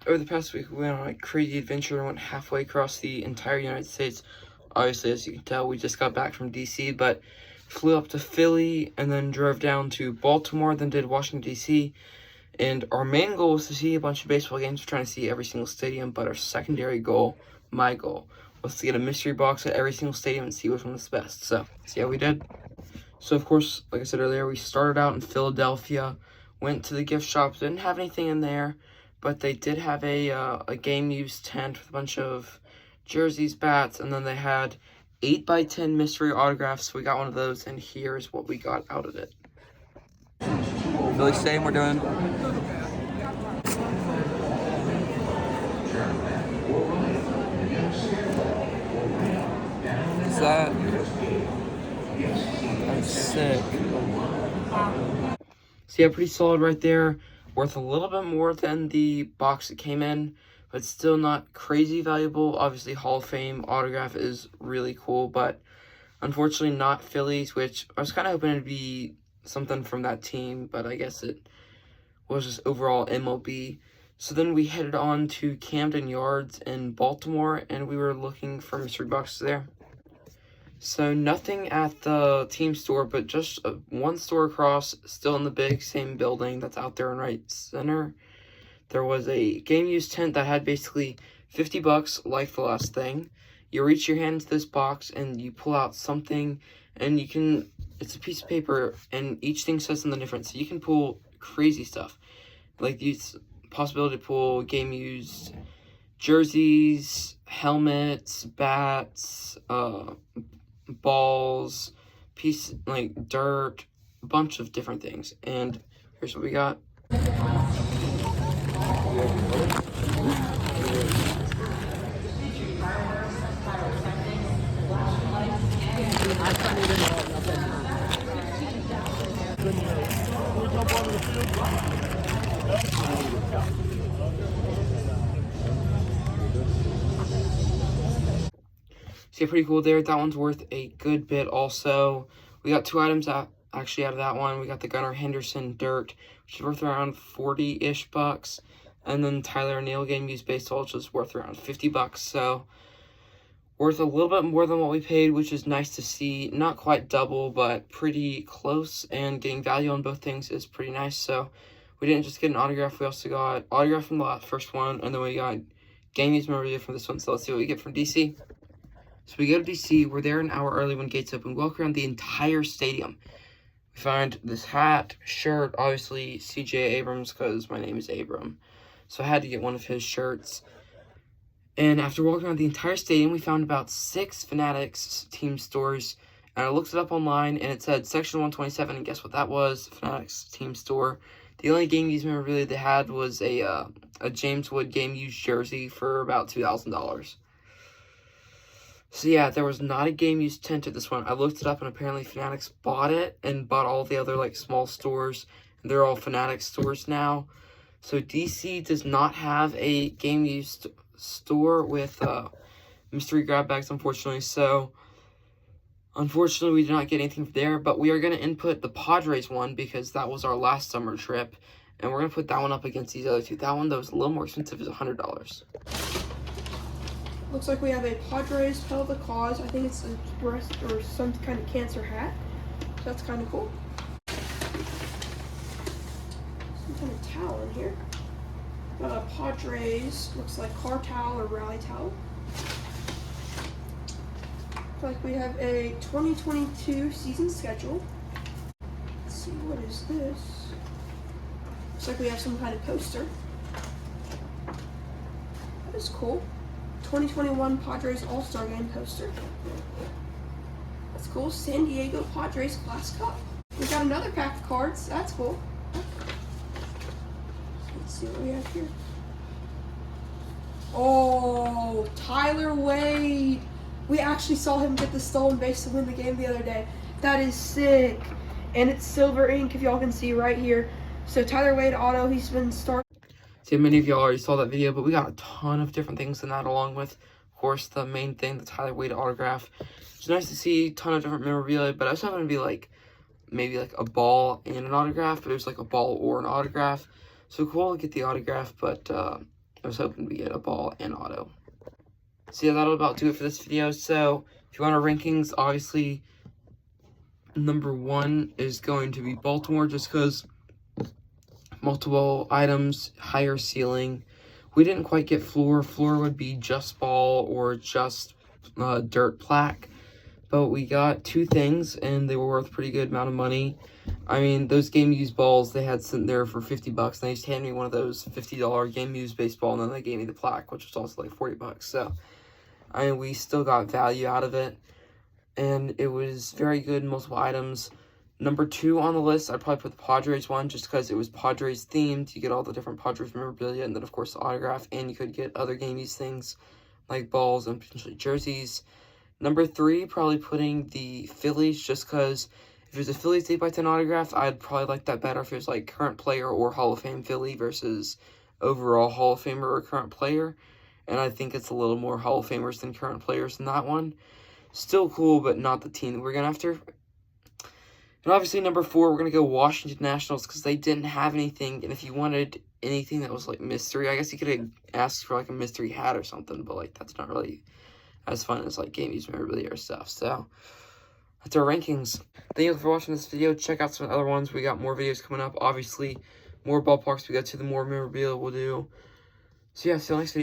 over the past week, we went on a crazy adventure and went halfway across the entire United States. Obviously, as you can tell, we just got back from DC, but flew up to Philly and then drove down to Baltimore, then did Washington, DC. And our main goal was to see a bunch of baseball games. We're trying to see every single stadium, but our secondary goal, my goal, was to get a mystery box at every single stadium and see which one was the best. So, see how we did. So, of course, like I said earlier, we started out in Philadelphia, went to the gift shop, didn't have anything in there, but they did have a game-used tent with a bunch of jerseys, bats, and then they had 8x10 mystery autographs. So we got one of those, and here's what we got out of it. Philly Stadium, we're doing. Is that? That's sick. So yeah, pretty solid right there. Worth a little bit more than the box it came in, but still not crazy valuable. Obviously, Hall of Fame autograph is really cool, but unfortunately not Phillies, which I was kind of hoping it'd be something from that team, but I guess it was just overall MLB. So then we headed on to Camden Yards in Baltimore, and we were looking for mystery boxes there. So nothing at the team store, but just one store across, still in the big same building that's out there in right center. There was a game used tent that had basically $50 like the last thing. You reach your hand into this box and you pull out something, and you can, it's a piece of paper and each thing says something different. So you can pull crazy stuff. Like these possibility to pull game used jerseys, helmets, bats, balls, like dirt, a bunch of different things. And here's what we got. So yeah, pretty cool there. That one's worth a good bit also. We got two items actually out of that one. We got the Gunnar Henderson Dirt, which is worth around 40-ish bucks. And then Tyler O'Neill game used baseball, which is worth around 50 bucks. So worth a little bit more than what we paid, which is nice to see. Not quite double, but pretty close. And getting value on both things is pretty nice. So we didn't just get an autograph. We also got autograph from the first one. And then we got game used memorabilia from this one. So let's see what we get from DC. So we go to DC, we're there an hour early when gates open, walk around the entire stadium. We find this hat, shirt, obviously C.J. Abrams, because my name is Abram. So I had to get one of his shirts. And after walking around the entire stadium, we found about 6 Fanatics team stores. And I looked it up online, and it said Section 127, and guess what that was? Fanatics team store. The only game used memorabilia they had was a James Wood game used jersey for about $2,000. So yeah, there was not a game used tent at this one. I looked it up and apparently Fanatics bought it and bought all the other like small stores. And they're all Fanatics stores now. So DC does not have a game used store with mystery grab bags, unfortunately. So unfortunately we did not get anything there, but we are going to input the Padres one because that was our last summer trip. And we're going to put that one up against these other two. That one that was a little more expensive is $100. Looks like we have a Padres Hell of a Cause. I think it's a breast or some kind of cancer hat. So that's kind of cool. Some kind of towel in here. Got a Padres, looks like car towel or rally towel. Looks like we have a 2022 season schedule. Let's see, what is this? Looks like we have some kind of poster. That is cool. 2021 Padres All-Star Game poster. That's cool. San Diego Padres Class Cup. We got another pack of cards. That's cool. Let's see what we have here. Oh, Tyler Wade. We actually saw him get the stolen base to win the game the other day. That is sick. And it's silver ink, if y'all can see right here. So Tyler Wade auto, he's been starting. See, many of y'all already saw that video, but we got a ton of different things in that, along with, of course, the main thing, the Tyler Wade autograph. It's nice to see a ton of different memorabilia, but I was hoping to be like, maybe like a ball and an autograph, but it was like a ball or an autograph. So cool to get the autograph, but I was hoping we get a ball and auto. So yeah, that'll about do it for this video. So if you want our rankings, obviously number 1 is going to be Baltimore, just because multiple items, higher ceiling. We didn't quite get floor. Floor would be just ball or just dirt plaque. But we got 2 things, and they were worth a pretty good amount of money. I mean, those game used balls they had sitting there for $50, and they just handed me one of those $50 game used baseball, and then they gave me the plaque, which was also like $40. So, I mean, we still got value out of it, and it was very good, multiple items. Number 2 on the list, I'd probably put the Padres one, just because it was Padres themed. You get all the different Padres memorabilia, and then, of course, the autograph, and you could get other game used things, like balls and potentially jerseys. Number 3, probably putting the Phillies, just because if it was a Phillies 8x10 autograph, I'd probably like that better if it was like current player or Hall of Fame Philly versus overall Hall of Famer or current player. And I think it's a little more Hall of Famers than current players in that one. Still cool, but not the team that we're going after. And obviously, number 4, we're going to go Washington Nationals, because they didn't have anything. And if you wanted anything that was like mystery, I guess you could have asked for like a mystery hat or something, but like that's not really as fun as like game used memorabilia or stuff. So that's our rankings. Thank you for watching this video. Check out some other ones. We got more videos coming up. Obviously, more ballparks we go to, the more memorabilia we'll do. So yeah, see you next video.